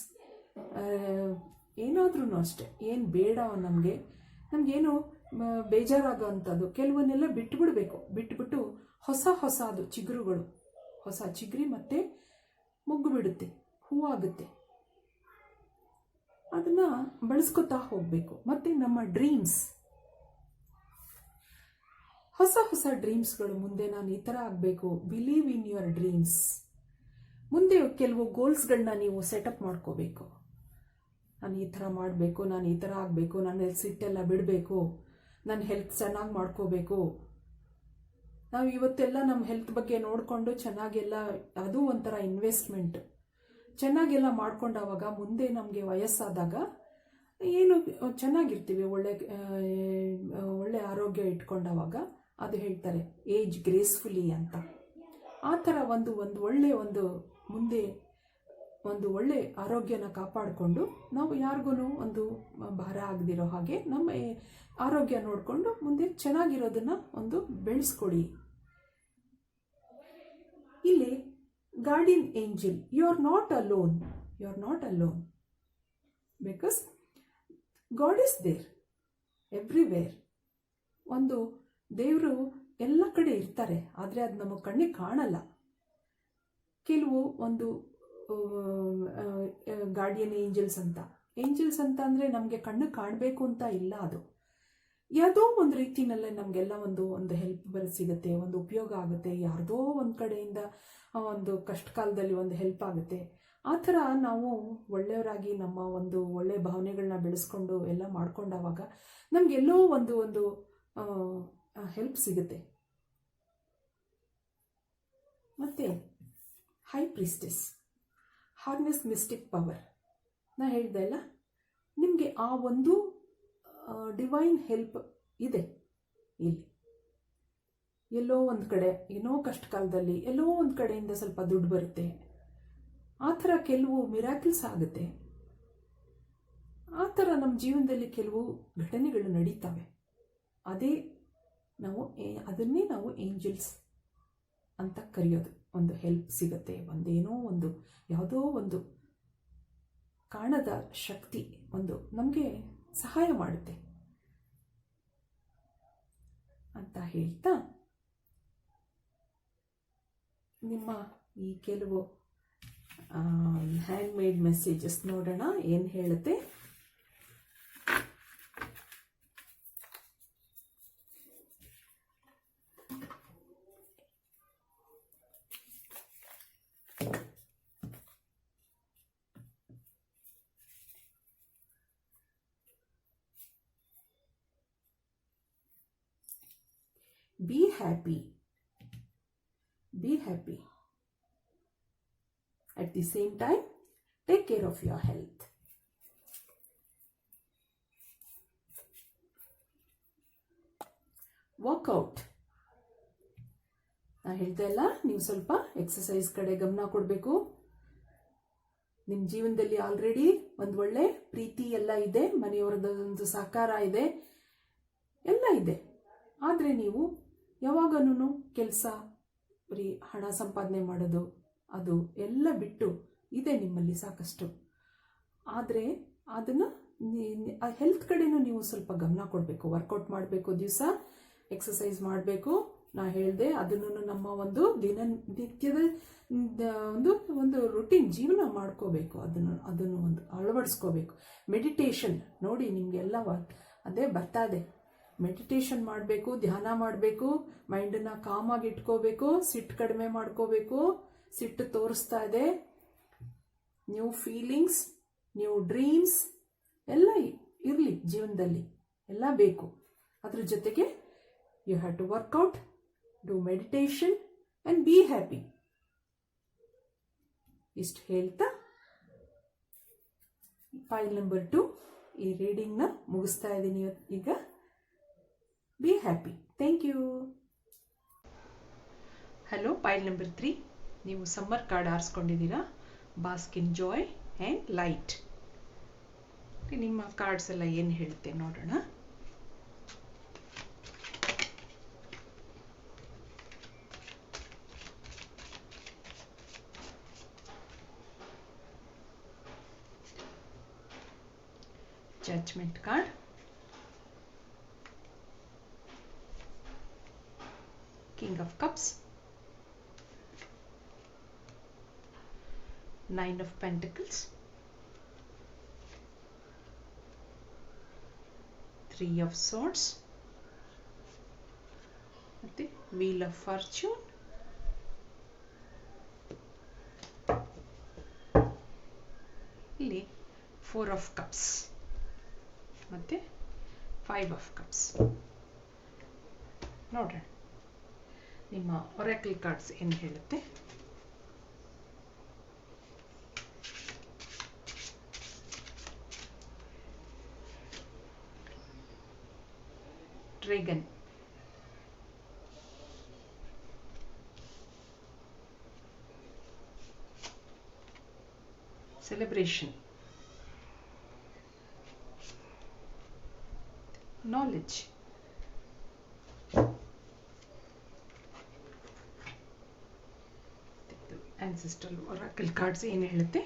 ಏನಾದ್ರೂ ಅಷ್ಟೆ, ಏನು ಬೇಡ ನಮಗೇನು ಬೇಜಾರಾಗೋ ಅಂಥದ್ದು ಕೆಲವನ್ನೆಲ್ಲ ಬಿಟ್ಬಿಟ್ಟು ಹೊಸದು ಚಿಗುರುಗಳು, ಹೊಸ ಚಿಗುರಿ ಮತ್ತೆ ಮೊಗ್ಗು ಬಿಡುತ್ತೆ, ಹೂವಾಗುತ್ತೆ. ಅದನ್ನ ಬಳಸ್ಕೊತಾ ಹೋಗಬೇಕು. ಮತ್ತೆ ನಮ್ಮ ಡ್ರೀಮ್ಸ್, ಹೊಸ ಡ್ರೀಮ್ಸ್ಗಳು, ಮುಂದೆ ನಾನು ಈ ಥರ ಆಗಬೇಕು, ಬಿಲೀವ್ ಇನ್ ಯುವರ್ ಡ್ರೀಮ್ಸ್. ಮುಂದೆ ಕೆಲವು ಗೋಲ್ಸ್ಗಳನ್ನ ನೀವು ಸೆಟಪ್ ಮಾಡ್ಕೋಬೇಕು. ನಾನು ಈ ಥರ ಮಾಡಬೇಕು, ನಾನು ಈ ಥರ ಆಗಬೇಕು, ನನ್ನ ಸಿಟ್ಟೆಲ್ಲ ಬಿಡಬೇಕು, ನನ್ನ ಹೆಲ್ತ್ ಚೆನ್ನಾಗಿ ಮಾಡ್ಕೋಬೇಕು. ನಾವು ಇವತ್ತೆಲ್ಲ ನಮ್ಮ ಹೆಲ್ತ್ ಬಗ್ಗೆ ನೋಡಿಕೊಂಡು ಚೆನ್ನಾಗೆಲ್ಲ, ಅದು ಒಂಥರ ಇನ್ವೆಸ್ಟ್ಮೆಂಟ್, ಚೆನ್ನಾಗೆಲ್ಲ ಮಾಡ್ಕೊಂಡಾವಾಗ ಮುಂದೆ ನಮಗೆ ವಯಸ್ಸಾದಾಗ ಏನು ಚೆನ್ನಾಗಿರ್ತೀವಿ, ಒಳ್ಳೆ ಆರೋಗ್ಯ ಇಟ್ಕೊಂಡಾವಾಗ ಅದು ಹೇಳ್ತಾರೆ ಏಜ್ ಗ್ರೇಸ್ಫುಲಿ ಅಂತ. ಆ ಥರ ಒಂದು ಮುಂದೆ ಒಂದು ಒಳ್ಳೆ ಆರೋಗ್ಯನ ಕಾಪಾಡಿಕೊಂಡು ನಾವು ಯಾರಿಗೂ ಒಂದು ಭಾರ ಆಗದಿರೋ ಹಾಗೆ ನಮ್ಮ ಆರೋಗ್ಯ ನೋಡಿಕೊಂಡು ಮುಂದೆ ಚೆನ್ನಾಗಿರೋದನ್ನ ಒಂದು ಬೆಳೆಸ್ಕೊಡಿ. ಇಲ್ಲಿ guardian angel, you are not alone, because God is there everywhere. ಒಂದು ದೇವರು ಎಲ್ಲ ಕಡೆ ಇರ್ತಾರೆ, ಆದರೆ ಅದು ನಮ್ಮ ಕಣ್ಣಿಗೆ ಕಾಣಲ್ಲ. ಕೆಲವು ಒಂದು ಗಾರ್ಡಿಯನ್ ಏಂಜಲ್ಸ್ ಅಂತ ಅಂದರೆ ನಮಗೆ ಕಣ್ಣು ಕಾಣಬೇಕು ಅಂತ ಇಲ್ಲ. ಅದು ಯಾವುದೋ ಒಂದು ರೀತಿಯಲ್ಲೇ ನಮಗೆಲ್ಲ ಒಂದು ಹೆಲ್ಪ್ ಸಿಗುತ್ತೆ, ಒಂದು ಉಪಯೋಗ ಆಗುತ್ತೆ, ಯಾರ್ದೋ ಒಂದು ಕಡೆಯಿಂದ ಒಂದು ಕಷ್ಟ ಕಾಲದಲ್ಲಿ ಒಂದು ಹೆಲ್ಪ್ ಆಗುತ್ತೆ. ಆ ಥರ ನಾವು ಒಳ್ಳೆಯವರಾಗಿ ನಮ್ಮ ಒಂದು ಒಳ್ಳೆ ಭಾವನೆಗಳನ್ನ ಬೆಳೆಸ್ಕೊಂಡು ಎಲ್ಲ ಮಾಡ್ಕೊಂಡಾವಾಗ ನಮಗೆಲ್ಲೋ ಒಂದು ಹೆಲ್ಪ್ ಸಿಗುತ್ತೆ. ಮತ್ತು ಹೈ ಪ್ರೀಸ್ಟೆಸ್, ಹಾರ್ನೆಸ್ ಮಿಸ್ಟಿಕ್ ಪವರ್. ನಾ ಹೇಳ್ದೆ ಅಲ್ಲ, ನಿಮಗೆ ಆ ಒಂದು ಡಿವೈನ್ ಹೆಲ್ಪ್ ಇದೆ ಇಲ್ಲಿ. ಎಲ್ಲೋ ಒಂದು ಕಡೆ ಏನೋ ಕಷ್ಟ ಕಾಲದಲ್ಲಿ ಎಲ್ಲೋ ಒಂದು ಕಡೆಯಿಂದ ಸ್ವಲ್ಪ ದುಡ್ಡು ಬರುತ್ತೆ. ಆ ಥರ ಕೆಲವು ಮಿರಾಕಲ್ಸ್ ಆಗುತ್ತೆ. ಆ ಥರ ನಮ್ಮ ಜೀವನದಲ್ಲಿ ಕೆಲವು ಘಟನೆಗಳು ನಡೀತವೆ. ಅದನ್ನೇ ನಾವು ಏಂಜಲ್ಸ್ ಅಂತ ಕರೆಯೋದು. ಒಂದು ಹೆಲ್ಪ್ ಸಿಗುತ್ತೆ, ಯಾವುದೋ ಒಂದು ಕಾಣದ ಶಕ್ತಿ ನಮಗೆ ಸಹಾಯ ಮಾಡುತ್ತೆ ಅಂತ ಹೇಳ್ತಾ, ನಿಮ್ಮ ಈ ಕೆಲವು ಹ್ಯಾಂಡ್ ಮೇಡ್ ಮೆಸೇಜಸ್ ನೋಡೋಣ ಏನು ಹೇಳುತ್ತೆ. Be happy. At the same time, take care of your health. Workout. ನಾ ಹೇಳ್ದೆ ಅಲ್ಲ, ನೀವು ಸ್ವಲ್ಪ ಎಕ್ಸಸೈಸ್ ಕಡೆ ಗಮನ ಕೊಡಬೇಕು. ನಿಮ್ಮ ಜೀವನದಲ್ಲಿ ಆಲ್ರೆಡಿ ಒಂದು ಒಳ್ಳೆ ಪ್ರೀತಿ ಎಲ್ಲ ಇದೆ, ಮನೆಯವರದೊಂದು ಸಹಕಾರ ಇದೆ, ಎಲ್ಲ ಇದೆ. ಆದರೆ ನೀವು ಯಾವಾಗನೂ ಕೆಲಸ, ಬರೀ ಹಣ ಸಂಪಾದನೆ ಮಾಡೋದು, ಅದು ಎಲ್ಲ ಬಿಟ್ಟು ಇದೆ ನಿಮ್ಮಲ್ಲಿ ಸಾಕಷ್ಟು. ಆದರೆ ಅದನ್ನು ಹೆಲ್ತ್ ಕಡೆನೂ ನೀವು ಸ್ವಲ್ಪ ಗಮನ ಕೊಡಬೇಕು. ವರ್ಕೌಟ್ ಮಾಡಬೇಕು, ದಿವಸ ಎಕ್ಸಸೈಸ್ ಮಾಡಬೇಕು. ನಾ ಹೇಳಿದೆ, ಅದನ್ನು ನಮ್ಮ ಒಂದು ದಿನನಿತ್ಯದ ಒಂದು ರುಟೀನ್ ಜೀವನ ಮಾಡ್ಕೋಬೇಕು. ಅದನ್ನು ಒಂದು ಅಳವಡಿಸ್ಕೋಬೇಕು. ಮೆಡಿಟೇಷನ್ ನೋಡಿ, ನಿಮಗೆಲ್ಲ ಅದೇ ಬರ್ತಾ ಇದೆ. ಮೆಡಿಟೇಷನ್ ಮಾಡಬೇಕು, ಧ್ಯಾನ ಮಾಡಬೇಕು, ಮೈಂಡನ್ನ ಕಾಮಾಗಿ ಇಟ್ಕೋಬೇಕು, ಸಿಟ್ಟು ಕಡಿಮೆ ಮಾಡ್ಕೋಬೇಕು. ಸಿಟ್ಟು ತೋರಿಸ್ತಾ ಇದೆ. ನ್ಯೂ ಫೀಲಿಂಗ್ಸ್, ನ್ಯೂ ಡ್ರೀಮ್ಸ್ ಎಲ್ಲ ಇರಲಿ ಜೀವನದಲ್ಲಿ, ಎಲ್ಲ ಬೇಕು. ಅದ್ರ ಜೊತೆಗೆ you have to workout, do meditation and be happy. ಇಷ್ಟು ಹೇಳ್ತಾ ಫೈಲ್ ನಂಬರ್ 2 ಈ ರೀಡಿಂಗ್ನ ಮುಗಿಸ್ತಾ ಇದ್ದೀನಿ ಈಗ. Be happy. Thank you. Hello, file number 3. ನೀವು ಸಮ್ಮರ್ ಕಾರ್ಡ್ ಆರಿಸ್ಕೊಂಡಿದ್ದೀರಾ, bask in joy and light. ನಿಮ್ಮ ಕಾರ್ಡ್ಸ್ ಎಲ್ಲ ಏನು ಹೇಳುತ್ತೆ ನೋಡೋಣ. Judgment card, king of cups, 9 of pentacles, 3 of swords, ಮತ್ತೆ wheel of fortune, ಇಲ್ಲಿ 4 of cups ಮತ್ತೆ 5 of cups. ನೋಡೋಣ ನಿಮ್ಮ ಒರಾಕಲ್ ಕಾರ್ಡ್ಸ್ ಏನು ಹೇಳುತ್ತೆ. Dragon, celebration, knowledge, ancestral oracle cards ಏನು ಹೇಳುತ್ತೆ.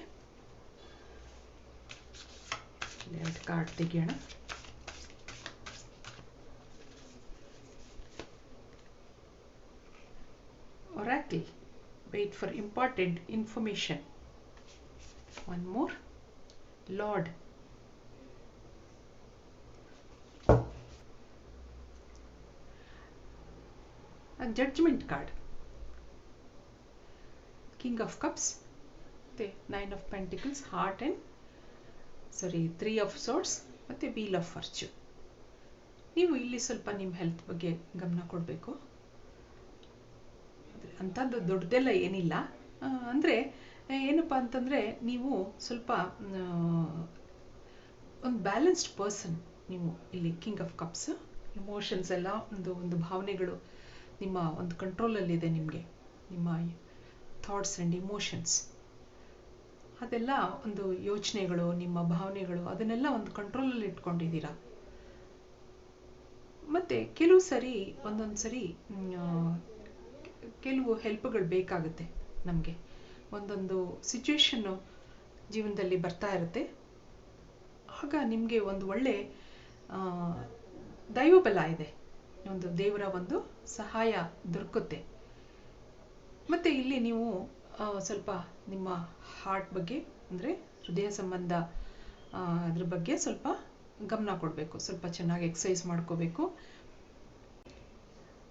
ಎರಡು card ತೆಗೆಯೋಣ. Oracle, wait for important information. One more, Lord, a judgment card, King of Cups, the 9 of Pentacles, Heart and 3 of Swords ಮತ್ತೆ Wheel of Fortune. ನೀವು ಇಲ್ಲಿ ಸ್ವಲ್ಪ ನಿಮ್ಮ ಹೆಲ್ತ್ ಬಗ್ಗೆ ಗಮನ ಕೊಡಬೇಕು. ಅಂಥದ್ದು ದೊಡ್ಡದೆಲ್ಲ ಏನಿಲ್ಲ, ಅಂದರೆ ಏನಪ್ಪ ಅಂತಂದರೆ ನೀವು ಸ್ವಲ್ಪ ಒಂದು ಬ್ಯಾಲೆನ್ಸ್ಡ್ ಪರ್ಸನ್ ನೀವು ಇಲ್ಲಿ. ಕಿಂಗ್ ಆಫ್ ಕಪ್ಸ್, ಇಮೋಷನ್ಸ್ ಎಲ್ಲ ಒಂದು ಭಾವನೆಗಳು ನಿಮ್ಮ ಒಂದು ಕಂಟ್ರೋಲಲ್ಲಿದೆ. ನಿಮಗೆ ನಿಮ್ಮ ಥಾಟ್ಸ್ ಆ್ಯಂಡ್ ಇಮೋಷನ್ಸ್ ಅದೆಲ್ಲ ಒಂದು ಯೋಚನೆಗಳು, ನಿಮ್ಮ ಭಾವನೆಗಳು ಅದನ್ನೆಲ್ಲ ಒಂದು ಕಂಟ್ರೋಲಲ್ಲಿ ಇಟ್ಕೊಂಡಿದ್ದೀರಾ. ಮತ್ತು ಕೆಲವು ಸರಿ ಒಂದೊಂದು ಸರಿ ಕೆಲವು ಹೆಲ್ಪ್ಗಳು ಬೇಕಾಗುತ್ತೆ ನಮಗೆ. ಒಂದೊಂದು ಸಿಚುವೇಶನ್ನು ಜೀವನದಲ್ಲಿ ಬರ್ತಾ ಇರುತ್ತೆ. ಆಗ ನಿಮಗೆ ಒಂದು ಒಳ್ಳೆ ದೈವಬಲ ಇದೆ, ಒಂದು ದೇವರ ಒಂದು ಸಹಾಯ ದೊರಕುತ್ತೆ. ಮತ್ತು ಇಲ್ಲಿ ನೀವು ಸ್ವಲ್ಪ ನಿಮ್ಮ ಹಾರ್ಟ್ ಬಗ್ಗೆ, ಅಂದರೆ ಹೃದಯ ಸಂಬಂಧ ಅದ್ರ ಬಗ್ಗೆ ಸ್ವಲ್ಪ ಗಮನ ಕೊಡಬೇಕು. ಸ್ವಲ್ಪ ಚೆನ್ನಾಗಿ ಎಕ್ಸಸೈಸ್ ಮಾಡ್ಕೋಬೇಕು.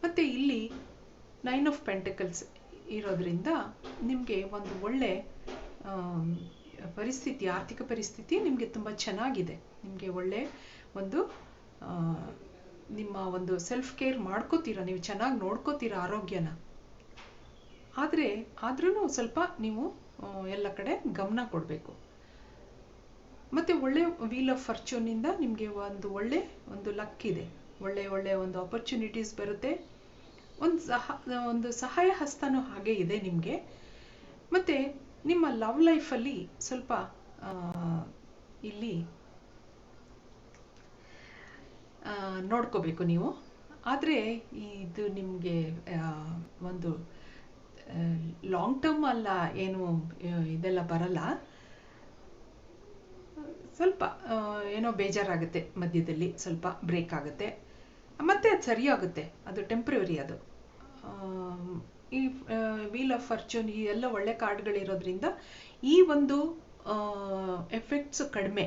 ಮತ್ತು ಇಲ್ಲಿ 9 of Pentacles ಇರೋದ್ರಿಂದ ನಿಮಗೆ ಒಂದು ಒಳ್ಳೆ ಪರಿಸ್ಥಿತಿ, ಆರ್ಥಿಕ ಪರಿಸ್ಥಿತಿ ನಿಮಗೆ ತುಂಬ ಚೆನ್ನಾಗಿದೆ. ನಿಮಗೆ ಒಳ್ಳೆ ಒಂದು ನಿಮ್ಮ ಒಂದು ಸೆಲ್ಫ್ ಕೇರ್ ಮಾಡ್ಕೋತೀರಾ, ನೀವು ಚೆನ್ನಾಗಿ ನೋಡ್ಕೋತೀರಾ ಆರೋಗ್ಯನ. ಆದ್ರೂ ಸ್ವಲ್ಪ ನೀವು ಎಲ್ಲ ಕಡೆ ಗಮನ ಕೊಡಬೇಕು. ಮತ್ತು ಒಳ್ಳೆ ವೀಲ್ ಆಫ್ ಫಾರ್ಚೂನಿಂದ ನಿಮಗೆ ಒಂದು ಲಕ್ ಇದೆ. ಒಳ್ಳೆ ಒಂದು ಆಪರ್ಚುನಿಟೀಸ್ ಬರುತ್ತೆ. ಒಂದು ಸಹಾಯ ಹಸ್ತನೂ ಹಾಗೆ ಇದೆ ನಿಮಗೆ. ಮತ್ತು ನಿಮ್ಮ ಲವ್ ಲೈಫಲ್ಲಿ ಸ್ವಲ್ಪ ಇಲ್ಲಿ ನೋಡ್ಕೋಬೇಕು ನೀವು. ಆದರೆ ಇದು ನಿಮಗೆ ಒಂದು ಲಾಂಗ್ ಟರ್ಮ್ ಅಲ್ಲ, ಏನು ಇದೆಲ್ಲ ಬರಲ್ಲ. ಸ್ವಲ್ಪ ಏನೋ ಬೇಜಾರಾಗುತ್ತೆ, ಮಧ್ಯದಲ್ಲಿ ಸ್ವಲ್ಪ ಬ್ರೇಕ್ ಆಗುತ್ತೆ, ಮತ್ತೆ ಅದು ಸರಿಯಾಗುತ್ತೆ. ಅದು ಟೆಂಪ್ರವರಿ. ಅದು ಈ ವೀಲ್ ಆಫ್ ಫಾರ್ಚೂನ್ ಈ ಎಲ್ಲ ಒಳ್ಳೆ ಕಾರ್ಡ್ಗಳಿರೋದ್ರಿಂದ ಈ ಒಂದು ಎಫೆಕ್ಟ್ಸ್ ಕಡಿಮೆ.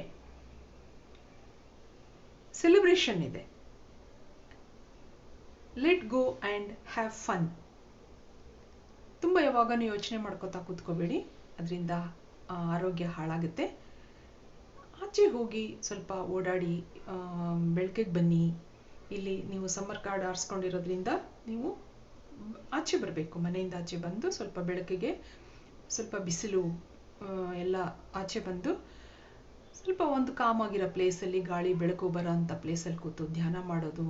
ಸೆಲೆಬ್ರೇಷನ್ ಇದೆ. Let go and have fun. ತುಂಬ ಯಾವಾಗನೂ ಯೋಚನೆ ಮಾಡ್ಕೋತಾ ಕೂತ್ಕೋಬೇಡಿ, ಅದರಿಂದ ಆರೋಗ್ಯ ಹಾಳಾಗುತ್ತೆ. ಆಚೆ ಹೋಗಿ ಸ್ವಲ್ಪ ಓಡಾಡಿ, ಬೆಳಕಿಗೆ ಬನ್ನಿ. ಇಲ್ಲಿ ನೀವು ಸಮ್ಮರ್ ಕಾರ್ಡ್ ಆರಿಸ್ಕೊಂಡಿರೋದ್ರಿಂದ ನೀವು ಆಚೆ ಬರಬೇಕು. ಮನೆಯಿಂದ ಆಚೆ ಬಂದು ಸ್ವಲ್ಪ ಬೆಳಕಿಗೆ, ಸ್ವಲ್ಪ ಬಿಸಿಲು ಎಲ್ಲ ಆಚೆ ಬಂದು ಸ್ವಲ್ಪ ಒಂದು ಕಾಮಾಗಿರೋ ಪ್ಲೇಸಲ್ಲಿ, ಗಾಳಿ ಬೆಳಕು ಬರೋ ಅಂಥ ಪ್ಲೇಸಲ್ಲಿ ಕೂತು ಧ್ಯಾನ ಮಾಡೋದು,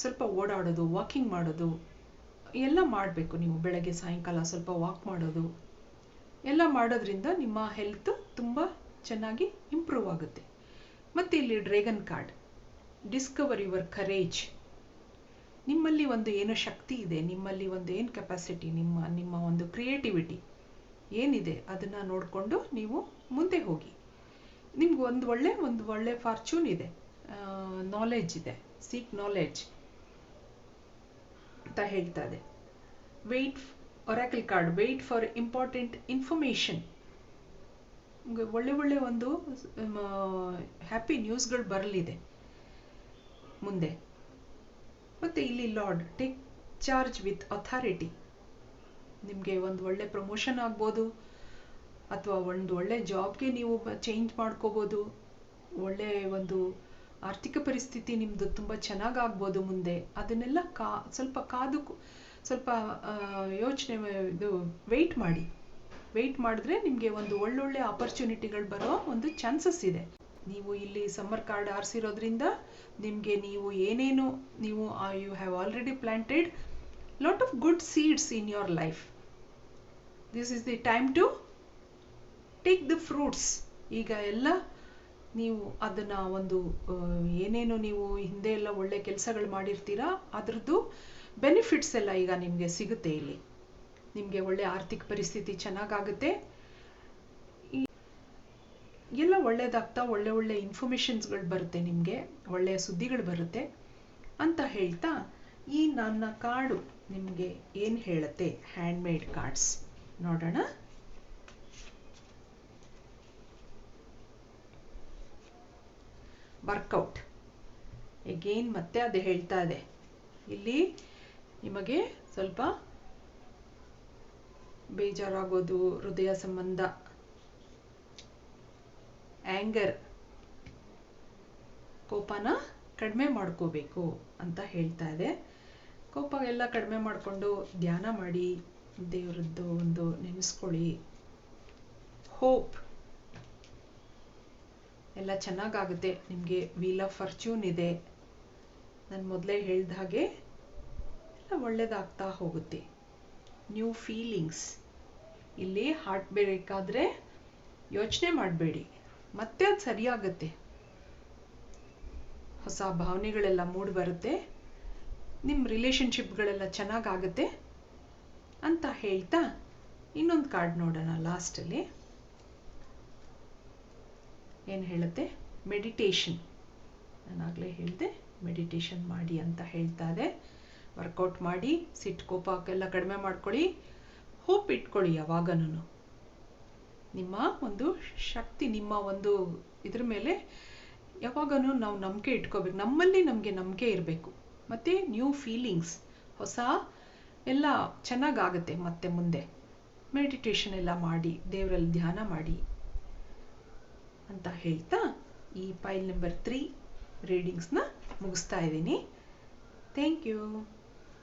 ಸ್ವಲ್ಪ ಓಡಾಡೋದು, ವಾಕಿಂಗ್ ಮಾಡೋದು ಎಲ್ಲ ಮಾಡಬೇಕು. ನೀವು ಬೆಳಗ್ಗೆ ಸಾಯಂಕಾಲ ಸ್ವಲ್ಪ ವಾಕ್ ಮಾಡೋದು ಎಲ್ಲ ಮಾಡೋದ್ರಿಂದ ನಿಮ್ಮ ಹೆಲ್ತ್ ತುಂಬ ಚೆನ್ನಾಗಿ ಇಂಪ್ರೂವ್ ಆಗುತ್ತೆ. ಮತ್ತು ಇಲ್ಲಿ dragon card, Discover your courage. ನಿಮ್ಮಲ್ಲಿ ಒಂದು ಏನೋ ಶಕ್ತಿ ಇದೆ, ನಿಮ್ಮಲ್ಲಿ ಒಂದು ಏನು ಕೆಪಾಸಿಟಿ, ನಿಮ್ಮ ಒಂದು ಕ್ರಿಯೇಟಿವಿಟಿ ಏನಿದೆ ಅದನ್ನು ನೋಡಿಕೊಂಡು ನೀವು ಮುಂದೆ ಹೋಗಿ. ನಿಮ್ಗೆ ಒಂದು ಒಳ್ಳೆ ಫಾರ್ಚೂನ್ ಇದೆ, ನಾಲೆಡ್ಜ್ ಇದೆ. ಸೀಕ್ ನಾಲೆಡ್ಜ್ ಅಂತ ಹೇಳ್ತಾ ಇದೆ. Wait oracle card, wait for important information. ಒಳ್ಳೆ ಒಳ್ಳೆ ಒಂದು ಹ್ಯಾಪಿ ನ್ಯೂಸ್ಗಳು ಬರಲಿದೆ ಮುಂದೆ. ಮತ್ತು ಇಲ್ಲಿ Lord, take charge with authority. ನಿಮಗೆ ಒಂದು ಒಳ್ಳೆ ಪ್ರಮೋಷನ್ ಆಗ್ಬೋದು, ಅಥವಾ ಒಂದು ಒಳ್ಳೆ ಜಾಬ್ಗೆ ನೀವು ಚೇಂಜ್ ಮಾಡ್ಕೋಬೋದು. ಒಳ್ಳೆ ಒಂದು ಆರ್ಥಿಕ ಪರಿಸ್ಥಿತಿ ನಿಮ್ಮದು ತುಂಬ ಚೆನ್ನಾಗಾಗ್ಬೋದು ಮುಂದೆ. ಅದನ್ನೆಲ್ಲ ಸ್ವಲ್ಪ ಯೋಚನೆ, ಇದು ವೆಯ್ಟ್ ಮಾಡಿ. ವೆಯ್ಟ್ ಮಾಡಿದ್ರೆ ನಿಮಗೆ ಒಂದು ಒಳ್ಳೊಳ್ಳೆ ಆಪರ್ಚುನಿಟಿಗಳು ಬರೋ ಒಂದು ಚಾನ್ಸಸ್ ಇದೆ. ನೀವು ಇಲ್ಲಿ ಸಮ್ಮರ್ ಕಾರ್ಡ್ ಆರಿಸಿರೋದ್ರಿಂದ ನಿಮಗೆ ಏನೇನು you have already planted lot of good seeds in your life. This is the time to take the fruits. ಈಗ ಎಲ್ಲ ನೀವು ಅದನ್ನ ಒಂದು ಏನೇನು ನೀವು ಹಿಂದೆ ಎಲ್ಲ ಒಳ್ಳೆ ಕೆಲಸಗಳು ಮಾಡಿರ್ತೀರಾ ಅದರದ್ದು ಬೆನಿಫಿಟ್ಸ್ ಎಲ್ಲ ಈಗ ನಿಮಗೆ ಸಿಗುತ್ತೆ. ಇಲ್ಲಿ ನಿಮಗೆ ಒಳ್ಳೆ ಆರ್ಥಿಕ ಪರಿಸ್ಥಿತಿ ಚೆನ್ನಾಗಾಗುತ್ತೆ, ಎಲ್ಲ ಒಳ್ಳೇದಾಗ್ತಾ ಒಳ್ಳೆ ಒಳ್ಳೆ ಇನ್ಫಾರ್ಮೇಷನ್ಸ್ಗಳು ಬರುತ್ತೆ, ನಿಮಗೆ ಒಳ್ಳೆಯ ಸುದ್ದಿಗಳು ಬರುತ್ತೆ ಅಂತ ಹೇಳ್ತಾ, ಈ ನನ್ನ ಕಾರ್ಡು ನಿಮಗೆ ಏನು ಹೇಳುತ್ತೆ, ಹ್ಯಾಂಡ್ ಮೇಡ್ ಕಾರ್ಡ್ಸ್ ನೋಡೋಣ. ವರ್ಕೌಟ್ ಎಗೇನ್ ಮತ್ತೆ ಅದು ಹೇಳ್ತಾ ಇದೆ. ಇಲ್ಲಿ ನಿಮಗೆ ಸ್ವಲ್ಪ ಬೇಜಾರಾಗೋದು, ಹೃದಯ ಸಂಬಂಧ, ಆಂಗರ್, ಕೋಪನ ಕಡಿಮೆ ಮಾಡ್ಕೋಬೇಕು ಅಂತ ಹೇಳ್ತಾ ಇದೆ. ಕೋಪ ಎಲ್ಲ ಕಡಿಮೆ ಮಾಡಿಕೊಂಡು ಧ್ಯಾನ ಮಾಡಿ, ದೇವರದ್ದು ಒಂದು ನೆನೆಸ್ಕೊಳ್ಳಿ. ಹೋಪ್, ಎಲ್ಲ ಚೆನ್ನಾಗಾಗುತ್ತೆ. ನಿಮಗೆ ವೀಲ್ ಆಫ್ ಫಾರ್ಚೂನ್ ಇದೆ. ನಾನು ಮೊದಲೇ ಹೇಳ್ದ ಹಾಗೆ ಎಲ್ಲ ಒಳ್ಳೇದಾಗ್ತಾ ಹೋಗುತ್ತೆ. ನ್ಯೂ ಫೀಲಿಂಗ್ಸ್, ಇಲ್ಲಿ ಹಾರ್ಟ್ ಬೇಕಾದರೆ ಯೋಚನೆ ಮಾಡಬೇಡಿ, ಮತ್ತೆ ಅದು ಸರಿಯಾಗುತ್ತೆ. ಹೊಸ ಭಾವನೆಗಳೆಲ್ಲ ಮೂಡಿ ಬರುತ್ತೆ, ನಿಮ್ಮ ರಿಲೇಶನ್ಶಿಪ್ಗಳೆಲ್ಲ ಚೆನ್ನಾಗಾಗುತ್ತೆ ಅಂತ ಹೇಳ್ತಾ ಇನ್ನೊಂದು ಕಾರ್ಡ್ ನೋಡೋಣ ಲಾಸ್ಟಲ್ಲಿ. ಏನು ಹೇಳುತ್ತೆ, ಮೆಡಿಟೇಷನ್. ನಾನಾಗಲೇ ಹೇಳಿದೆ ಮೆಡಿಟೇಷನ್ ಮಾಡಿ ಅಂತ ಹೇಳ್ತಾ ಇದೆ. ವರ್ಕೌಟ್ ಮಾಡಿ, ಸಿಟ್ಟು ಕೋಪಕ್ಕೆಲ್ಲ ಕಡಿಮೆ ಮಾಡ್ಕೊಳ್ಳಿ, ಹೋಪ್ ಇಟ್ಕೊಳ್ಳಿ. ಯಾವಾಗನೂ ನಿಮ್ಮ ಒಂದು ಶಕ್ತಿ, ನಿಮ್ಮ ಒಂದು ಇದ್ರ ಮೇಲೆ ಯಾವಾಗನೂ ನಾವು ನಂಬಿಕೆ ಇಟ್ಕೋಬೇಕು. ನಮ್ಮಲ್ಲಿ ನಮಗೆ ನಂಬಿಕೆ ಇರಬೇಕು. ಮತ್ತು ನ್ಯೂ ಫೀಲಿಂಗ್ಸ್, ಹೊಸ ಎಲ್ಲ ಚೆನ್ನಾಗಾಗುತ್ತೆ. ಮತ್ತೆ ಮುಂದೆ ಮೆಡಿಟೇಷನ್ ಎಲ್ಲ ಮಾಡಿ, ದೇವರಲ್ಲಿ ಧ್ಯಾನ ಮಾಡಿ ಅಂತ ಹೇಳ್ತಾ ಈ ಪೈಲ್ ನಂಬರ್ 3 ರೀಡಿಂಗ್ಸ್ನ ಮುಗಿಸ್ತಾ ಇದ್ದೀನಿ. Thank you.